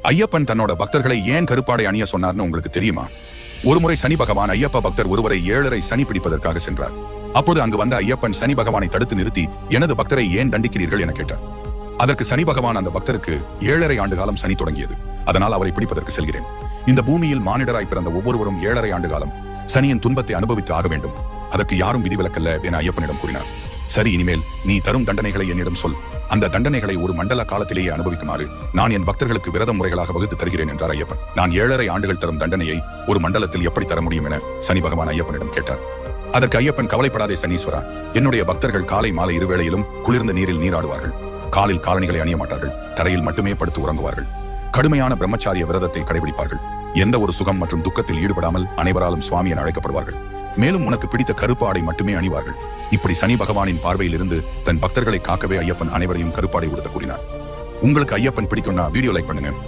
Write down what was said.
ஐயப்பன் தன்னோட பக்தர்களை ஏன் கருப்பாடை அணிய சொன்னார்னு உங்களுக்கு தெரியுமா? ஒருமுறை சனி பகவான் ஐயப்ப பக்தர் ஒருவரை 7:30 சனி பிடிப்பதற்காக சென்றார். அப்போது அங்கு வந்த ஐயப்பன் சனி பகவானை தடுத்து நிறுத்தி, எனது பக்தரை ஏன் தண்டிக்கிறீர்கள் என கேட்டார். அதற்கு சனி பகவான், அந்த பக்தருக்கு 7:30 ஆண்டு காலம் சனி தொடங்கியது, அதனால் அவரை பிடிப்பதற்கு செல்கிறேன். இந்த பூமியில் மானிடராய் பிறந்த ஒவ்வொருவரும் 7:30 ஆண்டு காலம் சனியின் துன்பத்தை அனுபவித்து ஆக வேண்டும். அதற்கு யாரும் விதிவிலக்கல்ல என ஐயப்பனிடம் கூறினார். சரி, இனிமேல் நீ தரும் தண்டனைகளை என்னிடம் சொல். அந்த தண்டனைகளை ஒரு மண்டல காலத்திலேயே அனுபவிக்குமாறு நான் என் பக்தர்களுக்கு விரத முறைகளாக வகுத்து தருகிறேன் என்றார் ஐயப்பன். நான் 7:30 ஆண்டுகள் தரும் தண்டனையை ஒரு மண்டலத்தில் எப்படி தர முடியும் என சனி பகவான் ஐயப்பனிடம் கேட்டார். அதற்கு ஐயப்பன், கவலைப்படாதே சனீஸ்வரா, என்னுடைய பக்தர்கள் காலை மாலை இருவேளையிலும் குளிர்ந்த நீரில் நீராடுவார்கள். காலில் காலணிகளை அணிய மாட்டார்கள். தரையில் மட்டுமே படுத்து உறங்குவார்கள். கடுமையான பிரம்மச்சாரிய விரதத்தை கடைபிடிப்பார்கள். எந்த ஒரு சுகம் மற்றும் துக்கத்தில் ஈடுபடாமல் அனைவராலும் சுவாமி என அழைக்கப்படுவார்கள். மேலும் உனக்கு பிடித்த கருப்பு ஆடை மட்டுமே அணிவார்கள். இப்படி சனி பகவானின் பார்வையில் இருந்து தன் பக்தர்களை காக்கவே ஐயப்பன் அனைவரையும் கருப்பாடை உடுத்த கூறினார். உங்களுக்கு ஐயப்பன் பிடிக்கும்னா வீடியோ லைக் பண்ணுங்க.